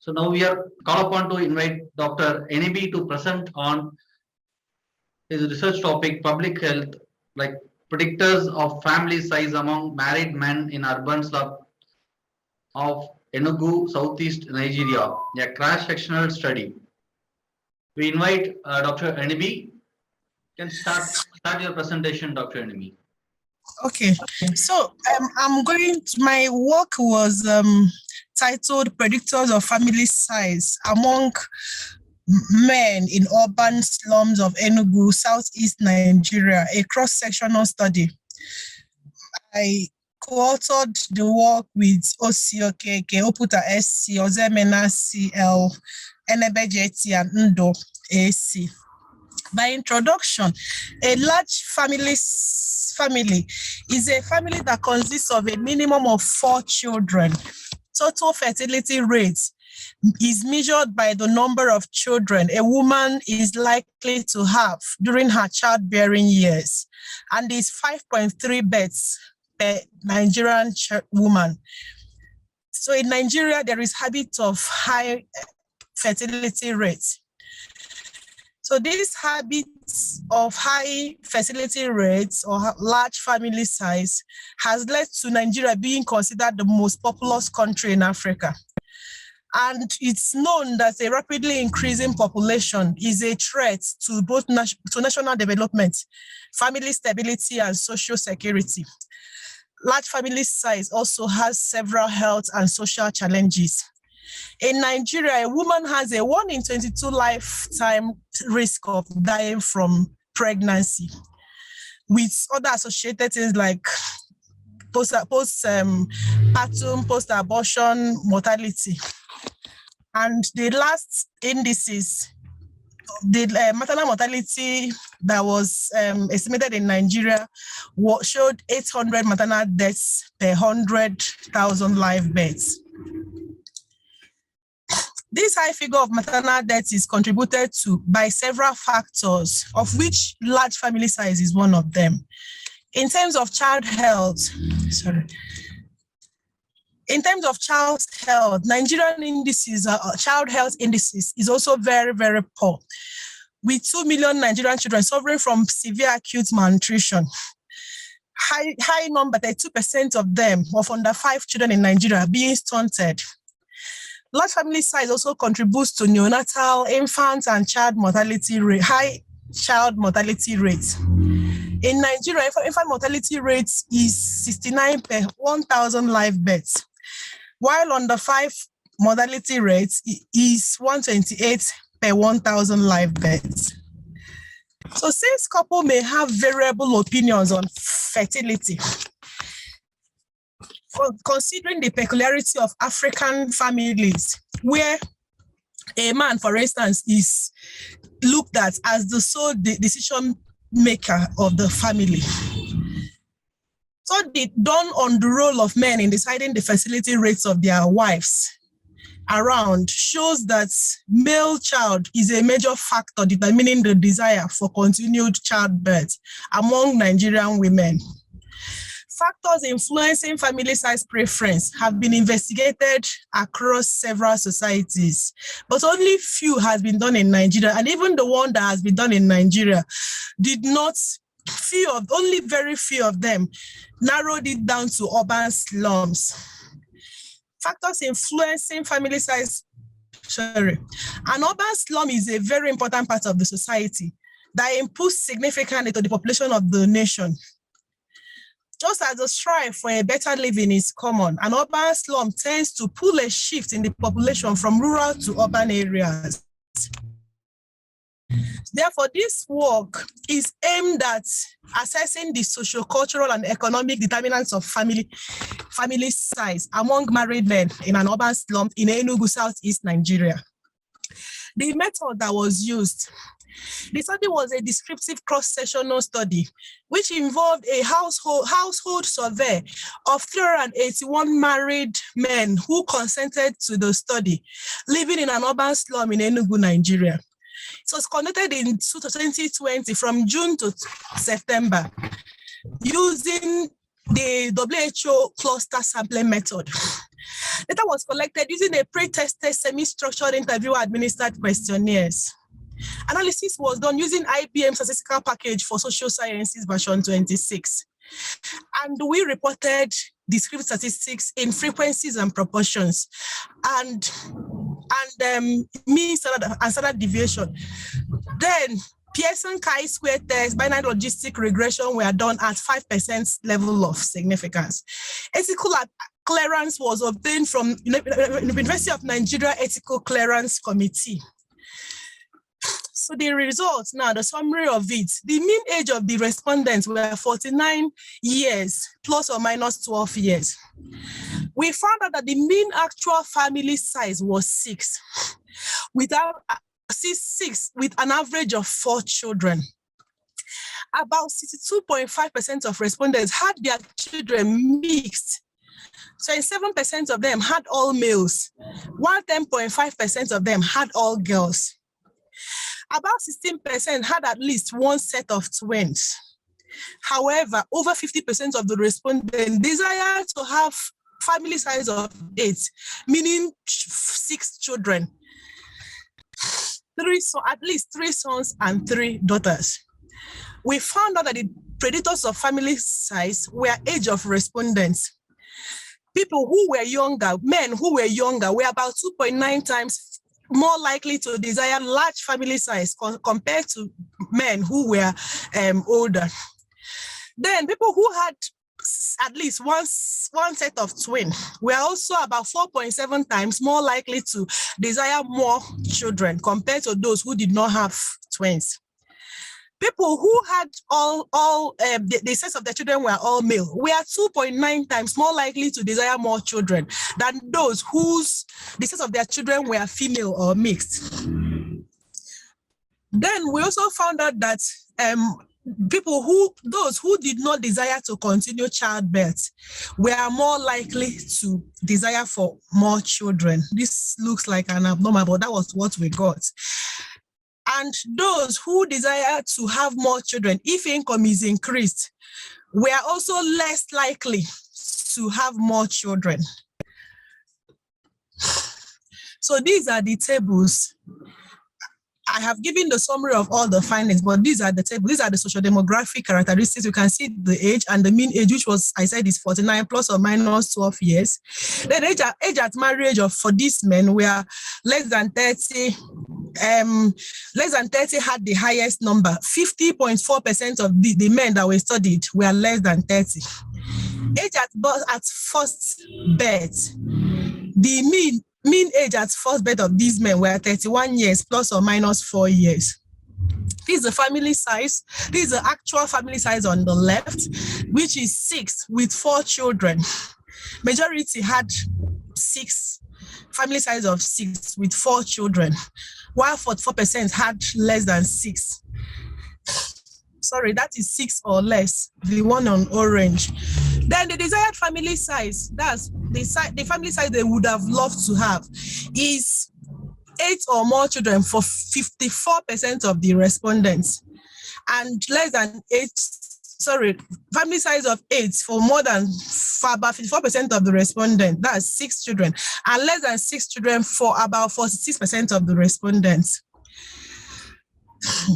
So now we are called upon to invite Dr. Enebe to present on his research topic, public health, like predictors of family size among married men in urban slum of Enugu, Southeast Nigeria, a cross-sectional study. We invite Dr. Enebe. You can start your presentation, Dr. Enebe. Okay, so my work was titled Predictors of Family Size Among Men in Urban Slums of Enugu, Southeast Nigeria, a cross-sectional study. I co-authored the work with Osioke, Oputa SC, Ozemena CL, Enebe JT, and Ndo AC. By introduction, a large family is a family that consists of a minimum of 4 children. Total fertility rate is measured by the number of children a woman is likely to have during her childbearing years, and is 5.3 births per Nigerian woman. So in Nigeria, there is habit of high fertility rate. So these habits of high fertility rates or large family size has led to Nigeria being considered the most populous country in Africa. And it's known that a rapidly increasing population is a threat to both national development, family stability, and social security. Large family size also has several health and social challenges. In Nigeria, a woman has a 1 in 22 lifetime risk of dying from pregnancy, with other associated things like postpartum, post-abortion mortality. And the last indices, the maternal mortality that was estimated in Nigeria showed 800 maternal deaths per 100,000 live births. This high figure of maternal death is contributed to by several factors, of which large family size is one of them. In terms of child health, Nigerian indices, child health indices is also very, very poor, with 2 million Nigerian children suffering from severe acute malnutrition. High number, 32% of them, of under 5 children in Nigeria, being stunted. Large family size also contributes to neonatal, infant, and child mortality rate, high child mortality rates. In Nigeria, infant mortality rate is 69 per 1,000 live births, while under 5 mortality rate is 128 per 1,000 live births. So since couple may have variable opinions on fertility, considering the peculiarity of African families, where a man, for instance, is looked at as the sole decision maker of the family. Study done on the role of men in deciding the fertility rates of their wives around shows that male child is a major factor determining the desire for continued childbirth among Nigerian women. Factors influencing family size preference have been investigated across several societies, but only few has been done in Nigeria, and even the one that has been done in Nigeria only very few of them narrowed it down to urban slums. Factors influencing family size, an urban slum is a very important part of the society that inputs significantly to the population of the nation. Just as the strive for a better living is common, an urban slum tends to pull a shift in the population from rural to urban areas. Therefore, this work is aimed at assessing the socio-cultural and economic determinants of family size among married men in an urban slum in Enugu, Southeast Nigeria. The method that was used, the study was a descriptive cross-sectional study, which involved a household survey of 381 married men who consented to the study, living in an urban slum in Enugu, Nigeria. It was conducted in 2020 from June to September using the WHO cluster sampling method. Data was collected using a pre-tested semi-structured interview administered questionnaires. Analysis was done using IBM Statistical Package for Social Sciences version 26. And we reported discrete statistics in frequencies and proportions and mean standard deviation. Then Pearson chi-square test, binary logistic regression were done at 5% level of significance. Ethical clearance was obtained from University of Nigeria Ethical Clearance Committee. So the results now, the summary of it, the mean age of the respondents were 49 years, plus or minus 12 years. We found out that the mean actual family size was 6, without 6 with an average of 4 children. About 62.5% of respondents had their children mixed. So 7% of them had all males, while 10.5% of them had all girls. About 16% had at least one set of twins. However, over 50% of the respondents desired to have family size of 8, meaning 6 children. At least 3 sons and 3 daughters. We found out that the predictors of family size were age of respondents. People who were younger, men who were younger, were about 2.9 times more likely to desire large family size compared to men who were older. Then people who had at least one set of twins were also about 4.7 times more likely to desire more children compared to those who did not have twins. People who had the sets of their children were all male were 2.9 times more likely to desire more children than those whose the sets of their children were female or mixed. Then we also found out that those who did not desire to continue childbirth were more likely to desire for more children. This looks like an abnormal, but that was what we got. And those who desire to have more children, if income is increased, were also less likely to have more children. So these are the tables. I have given the summary of all the findings, but these are the tables. These are the social demographic characteristics. You can see the age and the mean age, which was, I said, is 49 plus or minus 12 years. Then age at marriage for these men were less than 30. Less than 30 had the highest number. 50.4% of the men that were studied were less than 30. Age at first birth, the mean age at first birth of these men were 31 years plus or minus 4 years. This is the family size. This is the actual family size on the left, which is 6 with 4 children. Majority had 6, family size of 6 with 4 children, while 44% had less than 6. Sorry, that is 6 or less, the one on orange. Then the desired family size, that's the family size they would have loved to have, is 8 or more children for 54% of the respondents, and less than 8, family size of 8 for about 54% of the respondents, that's 6 children, and less than 6 children for about 46% of the respondents.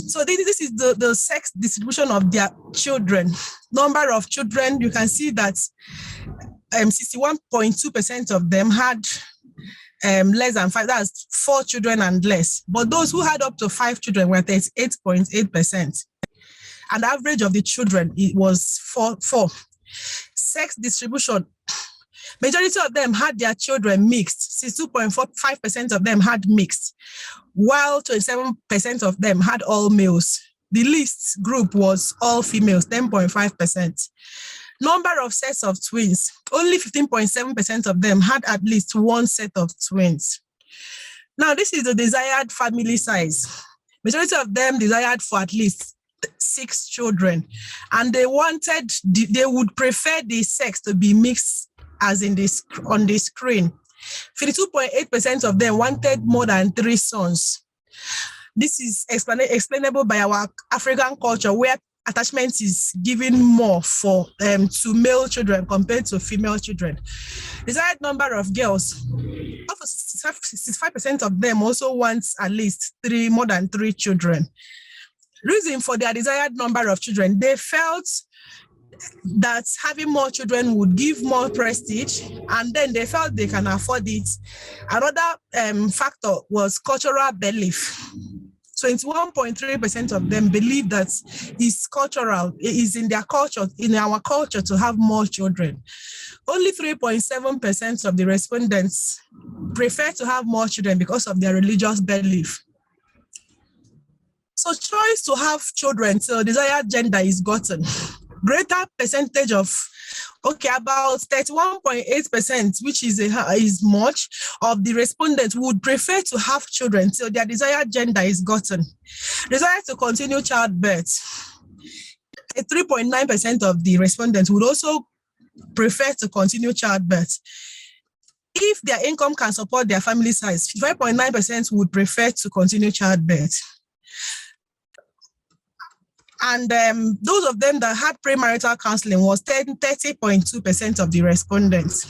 So this is the sex distribution of their children. Number of children, you can see that 61.2% of them had less than 5, that's 4 children and less. But those who had up to 5 children were 38.8%. And the average of the children, it was 4. Sex distribution, majority of them had their children mixed. 62.45% of them had mixed, while 27% of them had all males. The least group was all females, 10.5%. Number of sets of twins, only 15.7% of them had at least one set of twins. Now, this is the desired family size. Majority of them desired for at least 6 children, and they would prefer the sex to be mixed as in this on the screen. 52.8% of them wanted more than 3 sons. This is explainable by our African culture, where attachment is given more for to male children compared to female children. Desired number of girls, up to 65% of them also want at least more than three children. Reason for their desired number of children, they felt that having more children would give more prestige, and then they felt they can afford it. Another factor was cultural belief. 21.3% of them believe that it's cultural, it is in their culture, in our culture, to have more children. Only 3.7% of the respondents prefer to have more children because of their religious belief. So choice to have children till desired gender is gotten. Greater percentage of, about 31.8%, which is much, of the respondents would prefer to have children till their desired gender is gotten. Desire to continue childbirth, 3.9% of the respondents would also prefer to continue childbirth. If their income can support their family size, 5.9% would prefer to continue childbirth. And those of them that had premarital counseling was 30.2% of the respondents.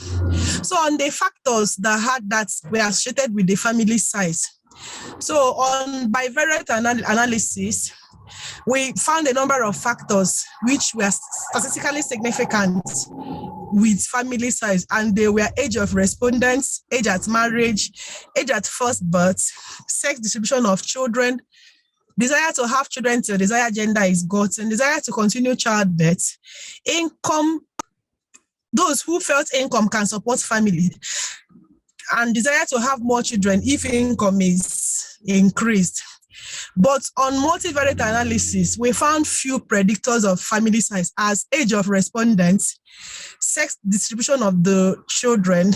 So on the factors that were associated with the family size. So on Bivariate Analysis, we found a number of factors which were statistically significant with family size, and they were age of respondents, age at marriage, age at first birth, sex distribution of children, desire to have children till desired gender is gotten, desire to continue childbirth, income, those who felt income can support family, and desire to have more children if income is increased. But on multivariate analysis, we found few predictors of family size as age of respondents, sex distribution of the children,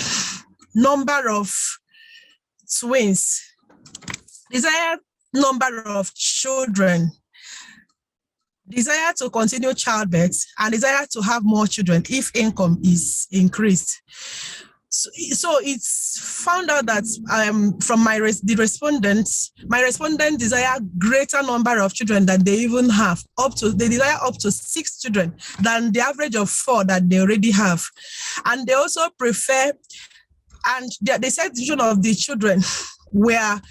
number of twins, desired number of children, desire to continue childbirth, and desire to have more children if income is increased. So it's found out that from my respondents desire greater number of children than they even have. They desire up to 6 children than the average of 4 that they already have. And they also prefer, and the sex division of the children where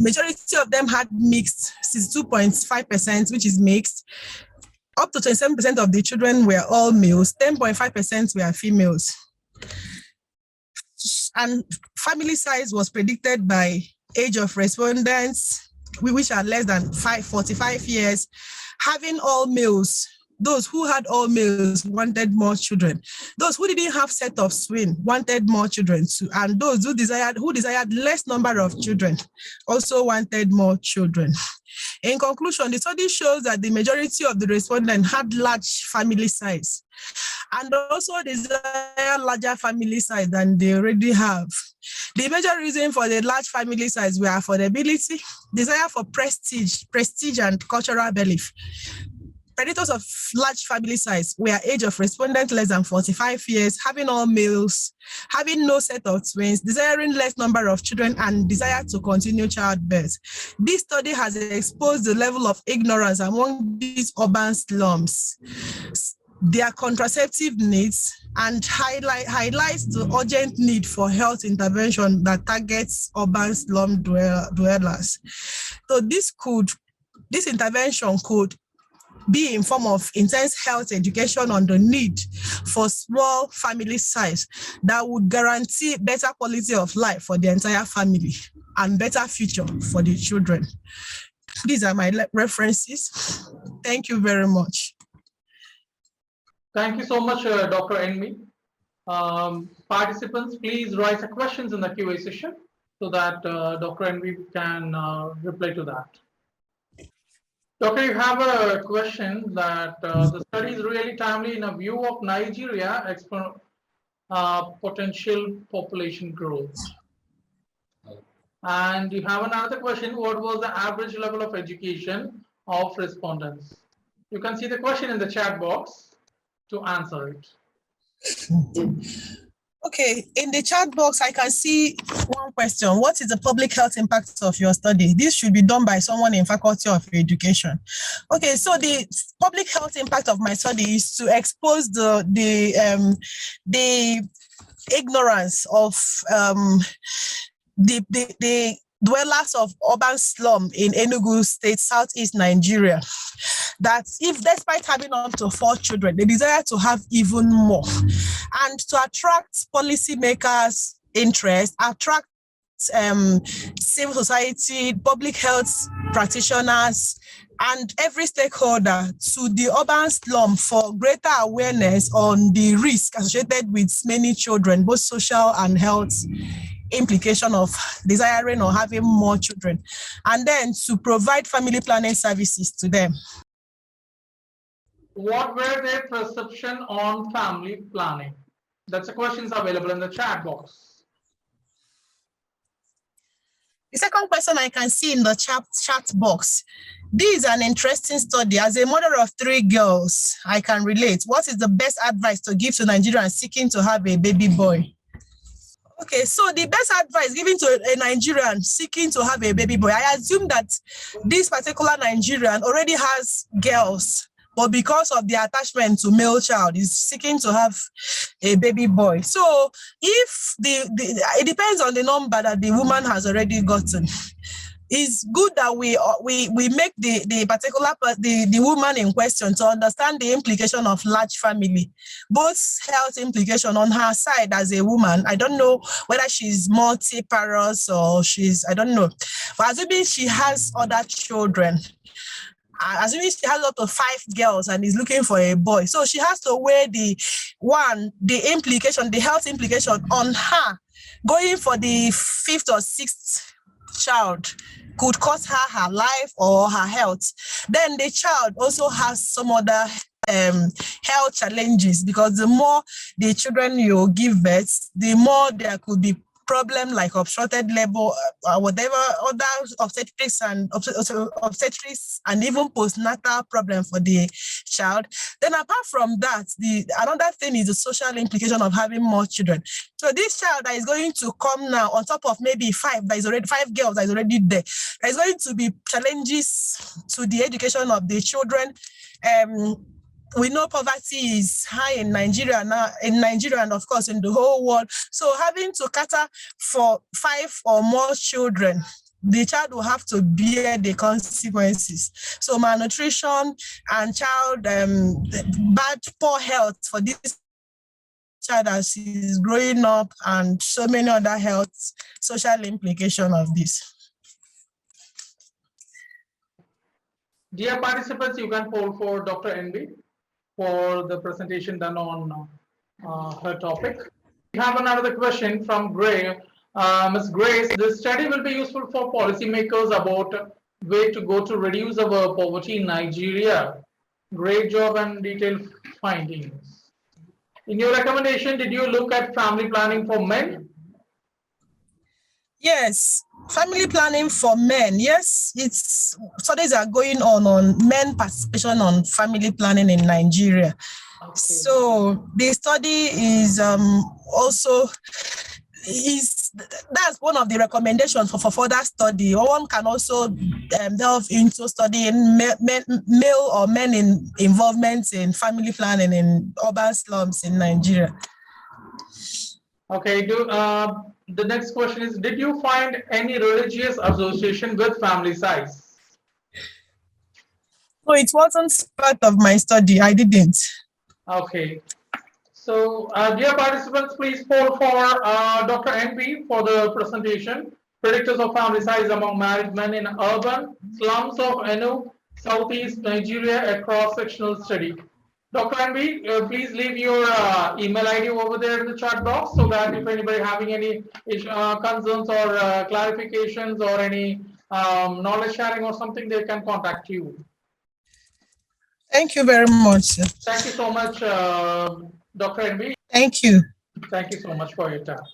majority of them had mixed, 62.5%, which is mixed. Up to 27% of the children were all males, 10.5% were females. And family size was predicted by age of respondents, which are less than 45 years, having all males. Those who had all males wanted more children. Those who didn't have set of twins wanted more children too. And those who desired less number of children also wanted more children. In conclusion, the study shows that the majority of the respondents had large family size and also desire larger family size than they already have. The major reason for the large family size were affordability, desire for prestige and cultural belief. Predictors of large family size were age of respondent less than 45 years, having all males, having no set of twins, desiring less number of children, and desire to continue childbirth. This study has exposed the level of ignorance among these urban slums, their contraceptive needs, and highlights the urgent need for health intervention that targets urban slum dwellers. So this intervention could be in form of intense health education on the need for small family size that would guarantee better quality of life for the entire family and better future for the children. These are my references. Thank you very much. Thank you so much, Dr. Enebe. Participants, please write the questions in the QA session so that Dr. Enebe can reply to that. Doctor, you have a question that the study is really timely in a view of Nigeria potential population growth. And you have another question, what was the average level of education of respondents? You can see the question in the chat box to answer it. Okay, in the chat box, I can see one question. What is the public health impact of your study? This should be done by someone in Faculty of Education. Okay, so the public health impact of my study is to expose the ignorance of the dwellers of urban slum in Enugu State, Southeast Nigeria, that if despite having up to 4 children, they desire to have even more, and to attract policymakers' interest, attract civil society, public health practitioners, and every stakeholder to the urban slum for greater awareness on the risk associated with many children, both social and health implication of desiring or having more children, and then to provide family planning services to them. What were their perception on family planning? That's the questions available in the chat box. The second question I can see in the chat box. This is an interesting study. As a mother of 3 girls, I can relate. What is the best advice to give to Nigerians seeking to have a baby boy? Okay, so the best advice given to a Nigerian seeking to have a baby boy, I assume that this particular Nigerian already has girls, but because of the attachment to male child, is seeking to have a baby boy. So if it depends on the number that the woman has already gotten. It's good that we make the particular the woman in question to understand the implication of large family, both health implication on her side as a woman. I don't know whether she's multiparous or I don't know, but assuming she has other children, assuming she has up to 5 girls and is looking for a boy, so she has to weigh the implication, the health implication on her going for the 5th or 6th child could cost her life or her health. Then the child also has some other health challenges, because the more the children you give birth, the more there could be problem like obstructed labor, whatever other obstetrics and even postnatal problem for the child. Then apart from that, another thing is the social implication of having more children. So this child that is going to come now on top of maybe 5 girls that is already there, there is going to be challenges to the education of the children. We know poverty is high in Nigeria now, and of course in the whole world. So having to cater for 5 or more children, the child will have to bear the consequences. So malnutrition and poor health for this child as he's growing up, and so many other health social implications of this. Dear participants, you can poll for Dr. Enebe for the presentation done on her topic. We have another question from Gray. Ms. Grace, this study will be useful for policymakers about way to go to reduce our poverty in Nigeria. Great job and detailed findings. In your recommendation, did you look at family planning for men? Yes, family planning for men. Yes, studies are going on men participation on family planning in Nigeria. Okay. So the study is that's one of the recommendations for further study. One can also delve into studying male or men involvement in family planning in urban slums in Nigeria. Okay, the next question is, did you find any religious association with family size? No, it wasn't part of my study. I didn't. Okay. So, dear participants, please poll for Dr. Enebe for the presentation, Predictors of Family Size Among Married Men in Urban Slums of Enugu, Southeast Nigeria, a cross-sectional study. Dr. Enebe, please leave your email ID over there in the chat box, so that if anybody having any concerns or clarifications or any knowledge sharing or something, they can contact you. Thank you very much. Thank you so much, Dr. Enebe. Thank you. Thank you so much for your time.